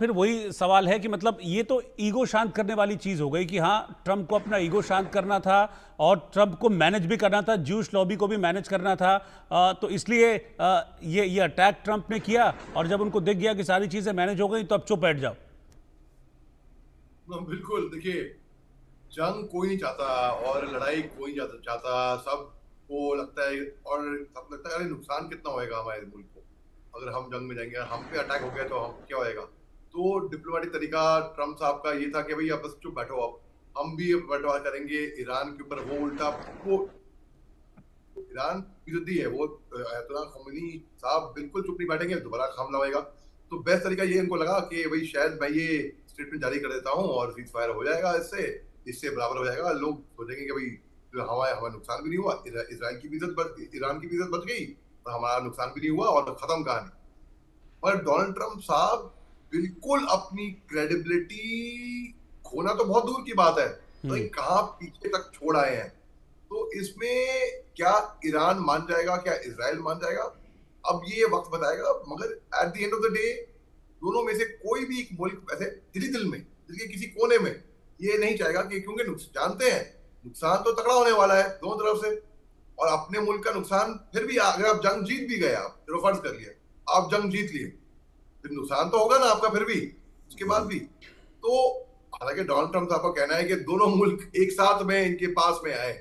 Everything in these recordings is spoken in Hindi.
फिर वही सवाल है कि मतलब ये तो ईगो शांत करने वाली चीज हो गई कि हाँ, ट्रंप को अपना ईगो शांत करना था और ट्रंप को मैनेज भी करना था, ज्यूश लॉबी को भी मैनेज करना था। तो इसलिए ये अटैक ट्रंप ने किया और जब उनको दिख गया कि सारी चीजें मैनेज हो गई तो अब चुप बैठ जाओ। बिल्कुल, देखिए, जंग कोई नहीं चाहता और लड़ाई कोई नहीं चाहता। सबको लगता है, और सब लगता है अरे नुकसान कितना होएगा हमारे मुल्क को अगर हम जंग में जाएंगे, अगर हम पे अटैक हो गया तो हम क्या होएगा। तो डिप्लोमेटिक तरीका ट्रम्प साहब का ये था कि भाई अब बस चुप बैठो, अब हम भी बंटवारा करेंगे ईरान के ऊपर। वो उल्टा वो ईरान विरोधी है, वो अयतुल्ला खमेनी साहब बिल्कुल चुप नहीं बैठेंगे, दोबारा हमला होएगा। तो बेस्ट तरीका ये इनको लगा कि भाई शायद मैं ये स्टेटमेंट जारी कर देता हूँ और सीज फायर हो जाएगा, इससे इससे बराबर हो जाएगा। लोग सोचेंगे कि भाई तो हमारा हमारा नुकसान भी नहीं हुआ, इसराइल की भी इज्जत बच, ईरान की भी इज्जत बच गई, तो हमारा नुकसान भी नहीं हुआ और खत्म कहानी। पर डोनाल्ड ट्रंप साहब बिल्कुल अपनी क्रेडिबिलिटी खोना तो बहुत दूर की बात है, तो हम्म। कहाँ पीछे तक छोड़ आए हैं। तो इसमें क्या ईरान मान जाएगा, क्या इसराइल मान जाएगा, अब ये वक्त बताएगा। मगर at the end of the day दोनों में से कोई भी एक मुल्क ऐसे दिल में, दिल के किसी कोने में ये नहीं चाहेगा कि, क्योंकि जानते हैं नुकसान तो तगड़ा होने वाला है दोनों तरफ से। और अपने मुल्क का नुकसान फिर भी, अगर आप जंग जीत भी गए, आप चलो फर्ज कर लिया आप जंग जीत लिए, फिर नुकसान तो होगा ना आपका फिर भी, उसके बाद भी। तो हालांकि डोनाल्ड ट्रंप साहब का कहना है कि दोनों मुल्क एक साथ में इनके पास में आए,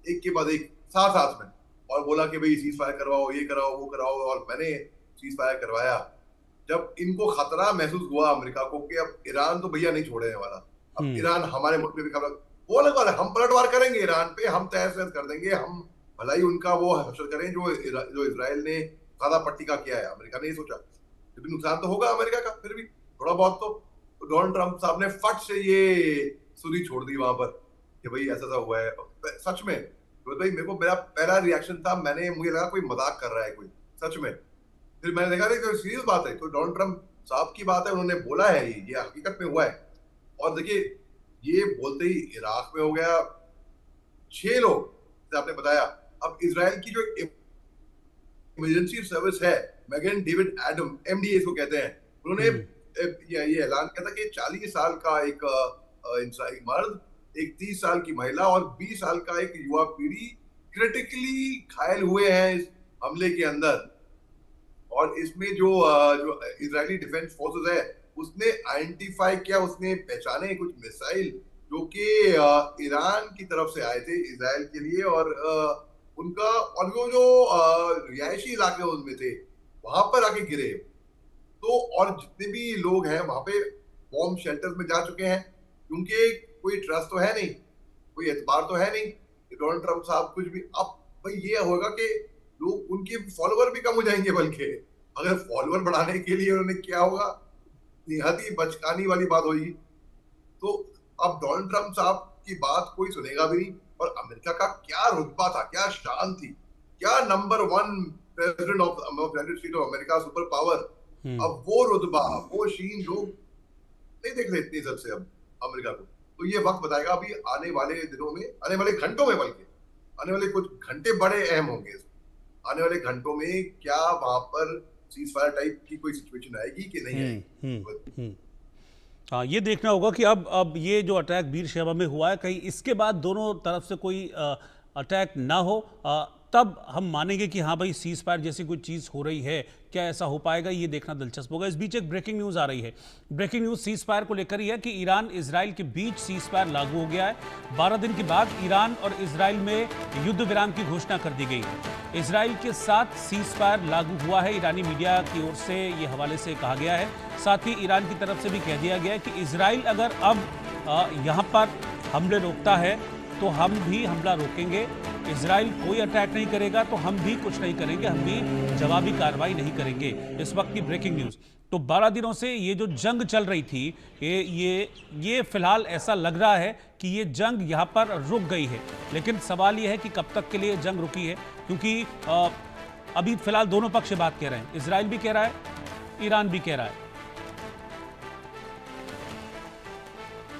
एक के बाद एक साथ साथ में, और बोला कि भाई सीज फायर करवाओ, ये कराओ, वो कराओ, और मैंने सीज फायर करवाया। जब इनको खतरा महसूस हुआ अमेरिका को कि अब ईरान तो भैया नहीं छोड़ने वाला, अब हम्म। ईरान हमारे मुल्क में भी खबर, वो लगा हम पलटवार करेंगे ईरान पे, हम तहस नहस कर देंगे, हम भलाई उनका वो हशर करें जो इसराइल ने गाजा पट्टी का किया है। अमेरिका ने ये सोचा, लेकिन नुकसान तो होगा अमेरिका का फिर भी थोड़ा बहुत। तो डोनाल्ड ट्रंप साहब ने फट से ये सुरी छोड़ दी वहां पर कि भाई ऐसा सा हुआ है। सच में तो भाई मेरे को, मेरा पहला रिएक्शन था, मुझे लगा कोई मजाक कर रहा है कोई, सच में। फिर मैंने देखा नहीं तो सीरियस बात है, तो डोनाल्ड ट्रंप साहब की बात है, उन्होंने बोला है ये हकीकत में हुआ है। और देखिए, ये बोलते ही इराक में हो गया 6 लोग, जैसे आपने बताया। अब इसराइल की जो इमरजेंसी सर्विस है, मैगन डेविड एडम, एमडीए इसको कहते हैं, उन्होंने हम्म। ये ऐलान किया था कि 40 साल का एक इंसान मर्द, एक 30 साल की महिला और 20 साल का एक युवा पीढ़ी क्रिटिकली घायल हुए हैं इस हमले के अंदर। और इसमें जो इजरायली डिफेंस फोर्सेस है, उसने आइडेंटिफाई किया, उसने पहचाने कुछ मिसाइल जो कि ईरान की तरफ से आए थे इसराइल के लिए। और उनका, और वो जो रिहायशी इलाके उनमें थे, वहां पर आके गिरे। तो और जितने भी लोग हैं वहां पे बॉम्ब शेल्टर्स में जा चुके हैं, क्योंकि कोई ट्रस्ट तो है नहीं, कोई एतबार तो है नहीं कि डोनाल्ड ट्रंप साहब कुछ भी। अब भाई ये होगा कि लोग, उनके फॉलोवर भी कम हो जाएंगे, बल्कि अगर फॉलोवर बढ़ाने के लिए उन्होंने क्या होगा, निहायत ही बचकानी वाली बात होगी। तो अब डोनाल्ड ट्रंप साहब की बात कोई सुनेगा भी नहीं। और अमेरिका का क्या रुतबा था, क्या शान थी, क्या number 1 president of United State of America, super power, hmm. अब वो रुतबा, वो शीन लोग नहीं देख रहे इतनी इज्जत से अब अमेरिका को। तो ये वक्त बताएगा अभी आने वाले दिनों में, आने वाले घंटों में, बल्कि आने वाले कुछ घंटे बड़े अहम होंगे। आने वाले घंटों में क्या वहां पर सीज फायर टाइप की कोई सिचुएशन आएगी कि नहीं हम्म। हम्म। आएगी। हम्म। हाँ, ये देखना होगा कि अब ये जो अटैक बीर शेबा में हुआ है, कहीं इसके बाद दोनों तरफ से कोई अटैक ना हो, तब हम मानेंगे कि हाँ भाई, सीज फायर जैसी कोई चीज़ हो रही है। क्या ऐसा हो पाएगा, ये देखना दिलचस्प होगा। इस बीच एक ब्रेकिंग न्यूज़ आ रही है। ब्रेकिंग न्यूज़ सीज फायर को लेकर ही है कि ईरान इजराइल के बीच सीज फायर लागू हो गया है। 12 दिन के बाद ईरान और इजराइल में युद्ध विराम की घोषणा कर दी गई है। इजराइल के साथ सीज फायर लागू हुआ है, ईरानी मीडिया की ओर से ये हवाले से कहा गया है। साथ ही ईरान की तरफ से भी कह दिया गया है कि इजराइल अगर अब यहाँ पर हमले रोकता है तो हम भी हमला रोकेंगे। इजराइल कोई अटैक नहीं करेगा तो हम भी कुछ नहीं करेंगे, हम भी जवाबी कार्रवाई नहीं करेंगे। इस वक्त की ब्रेकिंग न्यूज़। तो 12 दिनों से ये जो जंग चल रही थी, ये फिलहाल ऐसा लग रहा है कि ये जंग यहाँ पर रुक गई है। लेकिन सवाल ये है कि कब तक के लिए जंग रुकी है, क्योंकि अभी फिलहाल दोनों पक्ष बात कह रहे हैं। इजराइल भी कह रहा है, ईरान भी कह रहा है।